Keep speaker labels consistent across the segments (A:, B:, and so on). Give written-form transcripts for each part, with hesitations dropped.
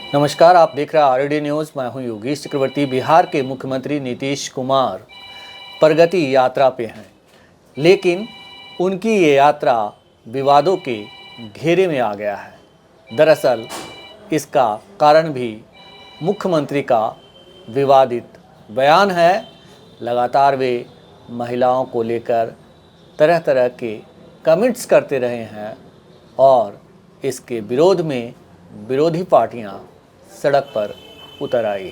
A: नमस्कार, आप देख रहे हैं आरडी न्यूज़। मैं हूं योगेश चक्रवर्ती। बिहार के मुख्यमंत्री नीतीश कुमार प्रगति यात्रा पे हैं, लेकिन उनकी ये यात्रा विवादों के घेरे में आ गया है। दरअसल इसका कारण भी मुख्यमंत्री का विवादित बयान है। लगातार वे महिलाओं को लेकर तरह तरह के कमेंट्स करते रहे हैं और इसके विरोध में विरोधी पार्टियां सड़क पर उतर आई।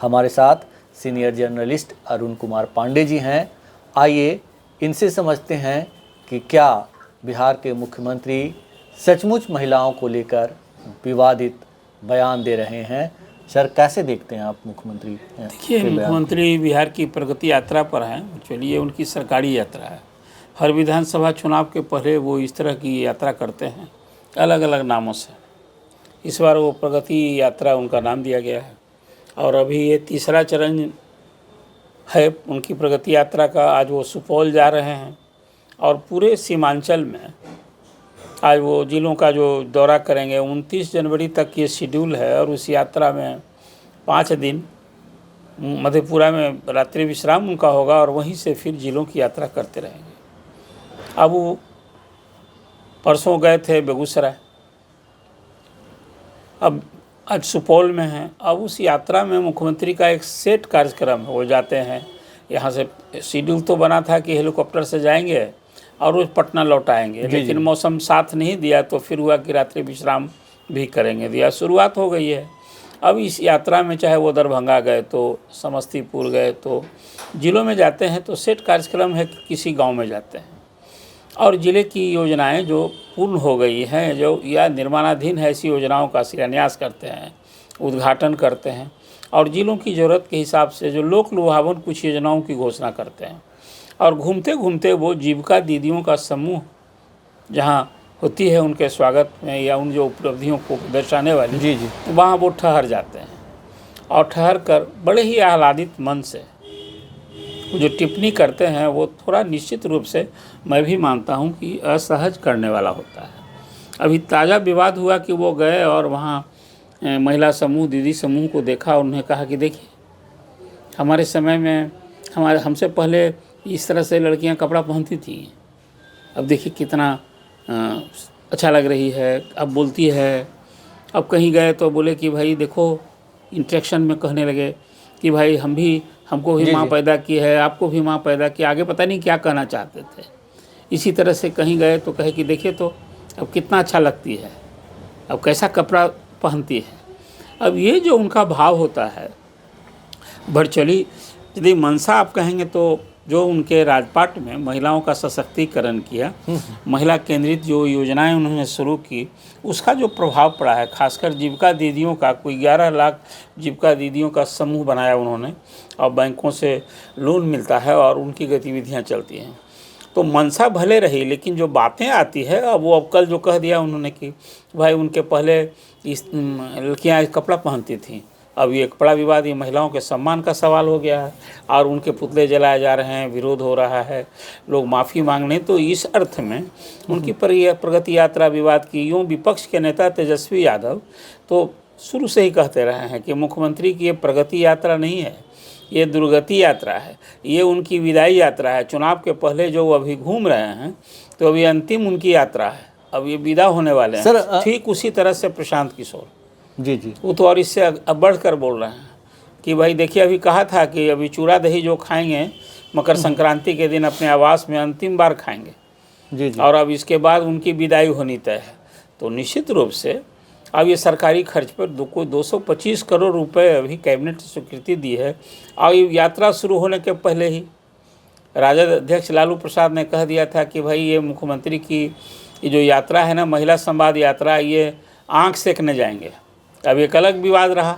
A: हमारे साथ सीनियर जर्नलिस्ट अरुण कुमार पांडे जी हैं। आइए इनसे समझते हैं कि क्या बिहार के मुख्यमंत्री सचमुच महिलाओं को लेकर विवादित बयान दे रहे हैं। सर, कैसे देखते हैं आप मुख्यमंत्री?
B: देखिए, मुख्यमंत्री बिहार की प्रगति यात्रा पर हैं। एक्चुअली ये उनकी सरकारी यात्रा है। हर विधानसभा चुनाव के पहले वो इस तरह की यात्रा करते हैं, अलग अलग नामों से। इस बार वो प्रगति यात्रा उनका नाम दिया गया है और अभी ये तीसरा चरण है उनकी प्रगति यात्रा का। आज वो सुपौल जा रहे हैं और पूरे सीमांचल में आज वो जिलों का जो दौरा करेंगे। 29 जनवरी तक ये शेड्यूल है और उस यात्रा में 5 दिन मधेपुरा में रात्रि विश्राम उनका होगा और वहीं से फिर जिलों की यात्रा करते रहेंगे। अब वो परसों गए थे बेगूसराय, अब आज सुपौल में हैं। अब उस यात्रा में मुख्यमंत्री का एक सेट कार्यक्रम है। वो जाते हैं, यहाँ से शेड्यूल तो बना था कि हेलीकॉप्टर से जाएंगे और वो पटना लौट आएंगे, लेकिन मौसम साथ नहीं दिया तो फिर हुआ कि रात्रि विश्राम भी करेंगे। दिया शुरुआत हो गई है। अब इस यात्रा में चाहे वो दरभंगा गए तो समस्तीपुर गए तो जिलों में जाते हैं तो सेट कार्यक्रम है कि किसी गाँव में जाते हैं और ज़िले की योजनाएं जो पूर्ण हो गई हैं, जो या निर्माणाधीन है, ऐसी योजनाओं का शिलान्यास करते हैं, उद्घाटन करते हैं और ज़िलों की ज़रूरत के हिसाब से जो लोक लुभावन कुछ योजनाओं की घोषणा करते हैं। और घूमते घूमते वो जीविका दीदियों का समूह जहाँ होती है उनके स्वागत में या उन जो उपलब्धियों को दर्शाने वाली, वहाँ वो ठहर जाते हैं और ठहर कर बड़े ही आह्लादित मन से जो टिप्पणी करते हैं वो थोड़ा निश्चित रूप से मैं भी मानता हूं कि असहज करने वाला होता है। अभी ताज़ा विवाद हुआ कि वो गए और वहाँ महिला समूह, दीदी समूह को देखा और उन्हें कहा कि देखिए, हमारे समय में हमसे पहले इस तरह से लड़कियां कपड़ा पहनती थी, अब देखिए कितना अच्छा लग रही है, अब बोलती है। अब कहीं गए तो बोले कि भाई देखो, इंटरेक्शन में कहने लगे कि भाई हमको भी माँ पैदा की है, आपको भी माँ पैदा की। आगे पता नहीं क्या कहना चाहते थे। इसी तरह से कहीं गए तो कहे कि देखिए तो अब कितना अच्छा लगती है, अब कैसा कपड़ा पहनती है। अब ये जो उनका भाव होता है, वर्चुअली यदि मंशा आप कहेंगे तो जो उनके राजपाट में महिलाओं का सशक्तिकरण किया, महिला केंद्रित जो योजनाएं उन्होंने शुरू की, उसका जो प्रभाव पड़ा है, खासकर जीविका दीदियों का, कोई 11 लाख जीविका दीदियों का समूह बनाया उन्होंने और बैंकों से लोन मिलता है और उनकी गतिविधियां चलती हैं। तो मंशा भले रही, लेकिन जो बातें आती है, अब वो कल जो कह दिया उन्होंने कि भाई उनके पहले इस लड़कियाँ कपड़ा पहनती थीं, अब ये एक बड़ा विवाद, ये महिलाओं के सम्मान का सवाल हो गया है और उनके पुतले जलाए जा रहे हैं, विरोध हो रहा है, लोग माफ़ी मांगने। तो इस अर्थ में उनकी प्रगति यात्रा विवाद की। यूँ विपक्ष के नेता तेजस्वी यादव तो शुरू से ही कहते रहे हैं कि मुख्यमंत्री की ये प्रगति यात्रा नहीं है, ये दुर्गति यात्रा है, ये उनकी विदाई यात्रा है। चुनाव के पहले जो अभी घूम रहे हैं तो अभी अंतिम उनकी यात्रा है, अब ये विदा होने वाले हैं। ठीक उसी तरह से प्रशांत किशोर जी वो तो और इससे अब बढ़कर बोल रहे हैं कि भाई देखिए, अभी कहा था कि अभी चूड़ा दही जो खाएंगे मकर संक्रांति के दिन अपने आवास में अंतिम बार खाएंगे और अब इसके बाद उनकी विदाई होनी तय है। तो निश्चित रूप से अब ये सरकारी खर्च पर 225 करोड़ रुपए अभी कैबिनेट स्वीकृति दी है और ये यात्रा शुरू होने के पहले ही राजद अध्यक्ष लालू प्रसाद ने कह दिया था कि भाई ये मुख्यमंत्री की ये जो यात्रा है ना, महिला संवाद यात्रा, ये आँख सेकने जाएंगे। अब एक अलग विवाद रहा,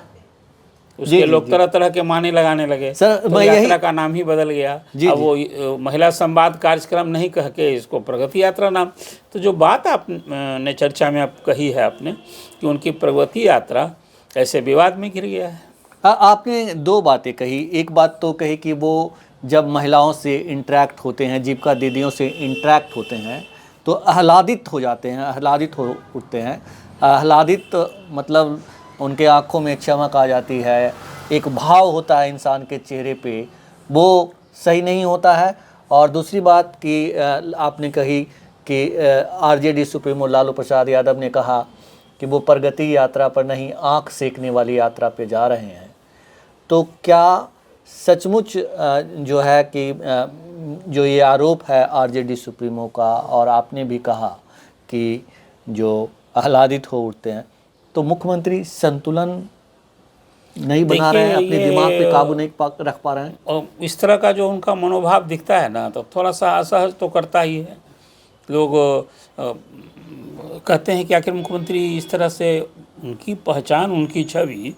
B: उसके लोग तरह तरह के माने लगाने लगे। सर, तो यात्रा का नाम ही बदल गया। अब वो महिला संवाद कार्यक्रम नहीं कह के इसको प्रगति यात्रा नाम। तो जो बात आपने चर्चा में आप कही है आपने कि उनकी प्रगति यात्रा ऐसे विवाद में घिर गया है।
A: आपने दो बातें कही। एक बात तो कही कि वो जब महिलाओं से इंटरेक्ट होते हैं, जीविका दीदियों से इंटरेक्ट होते हैं तो आह्लादित हो जाते हैं, आह्लादित हो उठते हैं। आह्लादित मतलब उनके आँखों में चमक आ जाती है, एक भाव होता है इंसान के चेहरे पे, वो सही नहीं होता है। और दूसरी बात कि आपने कही कि आरजेडी सुप्रीमो लालू प्रसाद यादव ने कहा कि वो प्रगति यात्रा पर नहीं, आँख सेकने वाली यात्रा पे जा रहे हैं। तो क्या सचमुच जो है कि जो ये आरोप है आरजेडी सुप्रीमो का, और आपने भी कहा कि जो आह्लादित हो उठते हैं, तो मुख्यमंत्री संतुलन नहीं बना रहे हैं, अपने दिमाग पे काबू नहीं रख पा रहे हैं?
B: और इस तरह का जो उनका मनोभाव दिखता है ना, तो थोड़ा सा असहज तो करता ही है। लोग कहते हैं कि आखिर मुख्यमंत्री इस तरह से, उनकी पहचान, उनकी छवि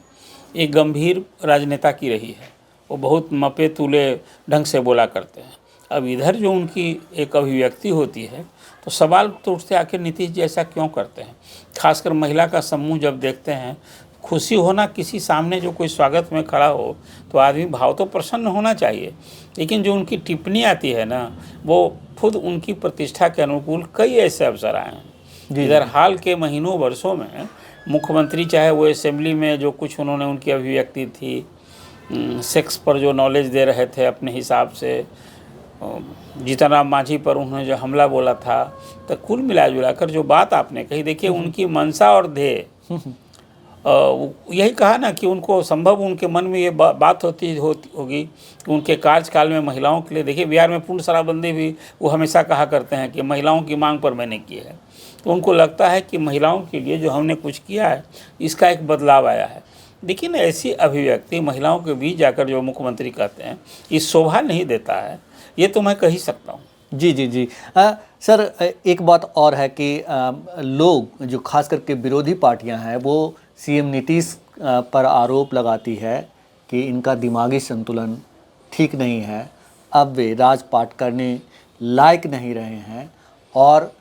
B: एक गंभीर राजनेता की रही है। वो बहुत मपे तुले ढंग से बोला करते हैं। अब इधर जो उनकी एक अभिव्यक्ति होती है, तो सवाल तो उठते आखिर नीतीश जी ऐसा क्यों करते हैं। खासकर महिला का समूह जब देखते हैं, खुशी होना, किसी सामने जो कोई स्वागत में खड़ा हो तो आदमी भाव तो प्रसन्न होना चाहिए, लेकिन जो उनकी टिप्पणी आती है ना, वो खुद उनकी प्रतिष्ठा के अनुकूल कई ऐसे अवसर आए हैं। इधर हाल के महीनों वर्षों में मुख्यमंत्री, चाहे वो असेंबली में जो कुछ उन्होंने उनकी अभिव्यक्ति थी, सेक्स पर जो नॉलेज दे रहे थे अपने हिसाब से, जीतनराम मांझी पर उन्होंने जो हमला बोला था, तो कुल मिला जुला कर जो बात आपने कही, देखिए उनकी मंशा और ध्येय, यही कहा ना कि उनको संभव, उनके मन में ये बात होगी कि उनके कार्यकाल में महिलाओं के लिए, देखिए बिहार में पूर्ण शराबबंदी भी वो हमेशा कहा करते हैं कि महिलाओं की मांग पर मैंने की है। तो उनको लगता है कि महिलाओं के लिए जो हमने कुछ किया है, इसका एक बदलाव आया है। लेकिन ऐसी अभिव्यक्ति महिलाओं के बीच जाकर जो मुख्यमंत्री कहते हैं, ये शोभा नहीं देता है, ये तो मैं कह ही सकता हूँ।
A: जी जी जी। सर, एक बात और है कि लोग जो खास करके विरोधी पार्टियां हैं, वो सीएम नीतीश पर आरोप लगाती है कि इनका दिमागी संतुलन ठीक नहीं है, अब वे राजपाट करने लायक नहीं रहे हैं। और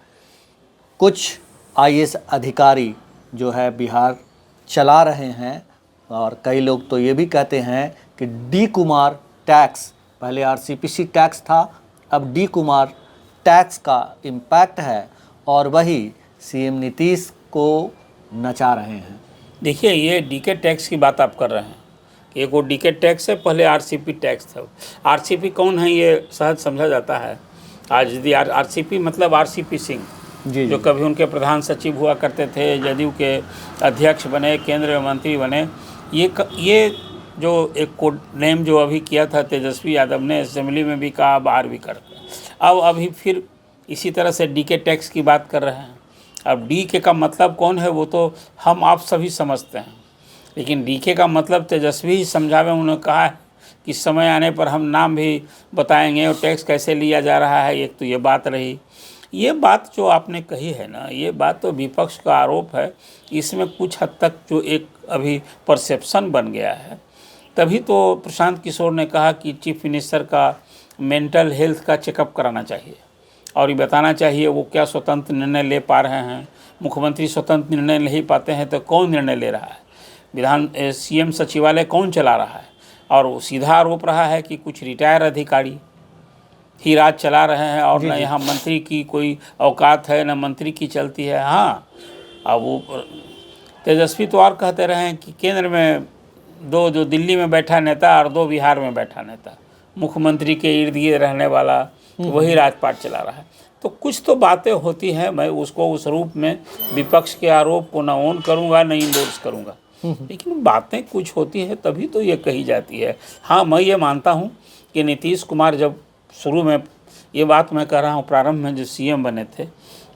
A: कुछ आईएएस अधिकारी जो है बिहार चला रहे हैं, और कई लोग तो ये भी कहते हैं कि डी कुमार टैक्स, पहले आरसीपीसी टैक्स था, अब डी कुमार टैक्स का इम्पैक्ट है, और वही सीएम नीतीश को नचा रहे हैं।
B: देखिए, ये डीके टैक्स की बात आप कर रहे हैं कि एक वो डीके टैक्स है, पहले आरसीपी टैक्स था। आरसीपी कौन है ये सहज समझा जाता है। आज यदि आरसीपी मतलब आरसीपी सिंह, जो कभी उनके प्रधान सचिव हुआ करते थे, जदयू के अध्यक्ष बने, केंद्रीय मंत्री बने, ये जो एक कोड नेम जो अभी किया था तेजस्वी यादव ने, असेंबली में भी कहा, बाहर भी करते, अब अभी फिर इसी तरह से डीके टैक्स की बात कर रहे हैं। अब डीके का मतलब कौन है वो तो हम आप सभी समझते हैं, लेकिन डीके का मतलब तेजस्वी ही समझावे। उन्होंने कहा है कि समय आने पर हम नाम भी बताएंगे और टैक्स कैसे लिया जा रहा है। एक तो ये बात रही। ये बात जो आपने कही है ना, ये बात तो विपक्ष का आरोप है। इसमें कुछ हद तक जो एक अभी परसेप्शन बन गया है, तभी तो प्रशांत किशोर ने कहा कि चीफ मिनिस्टर का मेंटल हेल्थ का चेकअप कराना चाहिए और ये बताना चाहिए वो क्या स्वतंत्र निर्णय ले पा रहे हैं। मुख्यमंत्री स्वतंत्र निर्णय नहीं पाते हैं तो कौन निर्णय ले रहा है, सीएम सचिवालय कौन चला रहा है। और वो सीधा आरोप रहा है कि कुछ रिटायर अधिकारी ही राज चला रहे हैं और न यहाँ मंत्री की कोई औकात है, न मंत्री की चलती है। हाँ, अब वो तेजस्वी तो और कहते रहे हैं कि केंद्र में दो, जो दिल्ली में बैठा नेता और दो बिहार में बैठा नेता, मुख्यमंत्री के इर्द गिर्द रहने वाला वही राजपाट चला रहा है। तो कुछ तो बातें होती हैं, मैं उसको उस रूप में विपक्ष के आरोप को न ऑन करूँगा न इंडोर्स करूँगा, लेकिन बातें कुछ होती हैं तभी तो ये कही जाती है। हाँ, मैं ये मानता हूँ कि नीतीश कुमार जब शुरू में, ये बात मैं कह रहा हूँ, प्रारंभ में जो सीएम बने थे,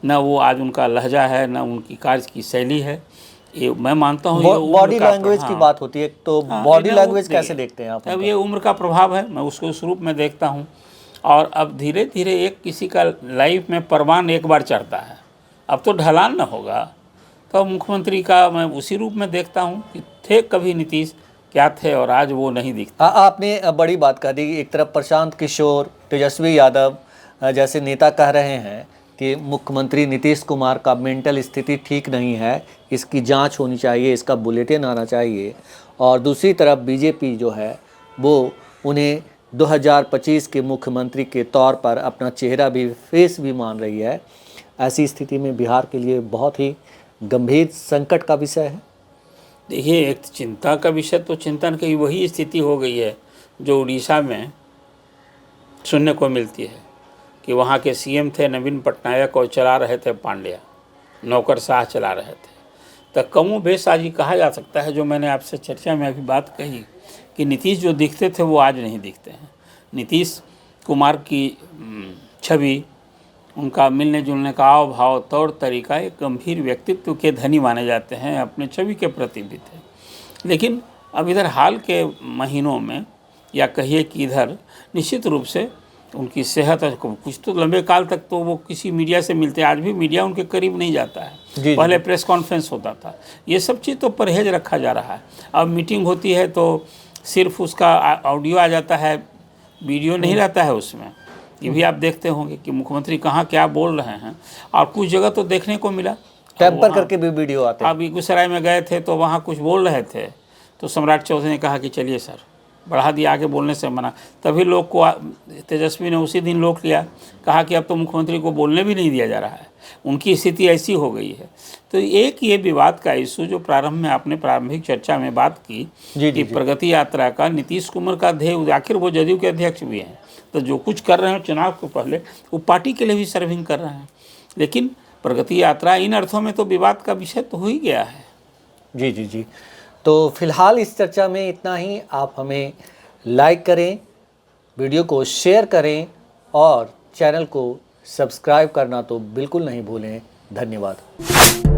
B: न वो आज उनका लहजा है, न उनकी कार्य की शैली है। ये मैं मानता हूँ
A: बॉडी लैंग्वेज की बात होती है, तो बॉडी लैंग्वेज कैसे देखते हैं आप?
B: अब ये उम्र का प्रभाव है, मैं उसको उस रूप में देखता हूँ। और अब धीरे धीरे एक किसी का लाइफ में परवान एक बार चढ़ता है, अब तो ढलान न होगा। तो मुख्यमंत्री का मैं उसी रूप में देखता हूँ कि थे कभी नीतीश क्या थे और आज वो नहीं दिखते।
A: आपने बड़ी बात कह दी। एक तरफ प्रशांत किशोर, तेजस्वी यादव जैसे नेता कह रहे हैं कि मुख्यमंत्री नीतीश कुमार का मेंटल स्थिति ठीक नहीं है, इसकी जांच होनी चाहिए, इसका बुलेटिन आना चाहिए। और दूसरी तरफ बीजेपी जो है वो उन्हें 2025 के मुख्यमंत्री के तौर पर अपना चेहरा भी, फेस भी मान रही है। ऐसी स्थिति में बिहार के लिए बहुत ही गंभीर संकट का विषय है।
B: देखिए, एक चिंता का विषय तो चिंतन की वही स्थिति हो गई है जो उड़ीसा में सुनने को मिलती है कि वहाँ के सीएम थे नवीन पटनायक और चला रहे थे पांड्या, नौकरशाह चला रहे थे। तो कमो बेश आज ये कहा जा सकता है, जो मैंने आपसे चर्चा में अभी बात कही कि नीतीश जो दिखते थे वो आज नहीं दिखते हैं। नीतीश कुमार की छवि, उनका मिलने जुलने का हाव भाव, तौर तरीका एक गंभीर व्यक्तित्व के धनी माने जाते हैं, अपने छवि के प्रति भी थे। लेकिन अब इधर हाल के महीनों में या कहिए कि इधर निश्चित रूप से उनकी सेहत, कुछ तो लंबे काल तक तो वो किसी मीडिया से मिलते, आज भी मीडिया उनके करीब नहीं जाता है। पहले प्रेस कॉन्फ्रेंस होता था, ये सब चीज़ तो परहेज रखा जा रहा है। अब मीटिंग होती है तो सिर्फ उसका ऑडियो आ जाता है, वीडियो नहीं रहता है उसमें। ये भी आप देखते होंगे कि मुख्यमंत्री कहाँ क्या बोल रहे हैं, और कुछ जगह तो देखने को मिला
A: टेम्पर करके भी वीडियो आते हैं।
B: आप बेगूसराय में गए थे तो वहाँ कुछ बोल रहे थे तो सम्राट चौधरी ने कहा कि चलिए सर, बढ़ा दिया, आगे बोलने से मना। तभी लोग को तेजस्वी ने उसी दिन रोक लिया, कहा कि अब तो मुख्यमंत्री को बोलने भी नहीं दिया जा रहा है, उनकी स्थिति ऐसी हो गई है। तो एक ये विवाद का इशू जो प्रारंभ में आपने प्रारंभिक चर्चा में बात की कि प्रगति यात्रा का नीतीश कुमार का ध्येय, आखिर वो जदयू के अध्यक्ष भी हैं, तो जो कुछ कर रहे हैं चुनाव को पहले वो पार्टी के लिए भी सर्विंग कर रहे हैं। लेकिन प्रगति यात्रा इन अर्थों में तो विवाद का विषय तो हो ही गया है।
A: जी जी जी, तो फिलहाल इस चर्चा में इतना ही। आप हमें लाइक करें, वीडियो को शेयर करें और चैनल को सब्सक्राइब करना तो बिल्कुल नहीं भूलें। धन्यवाद।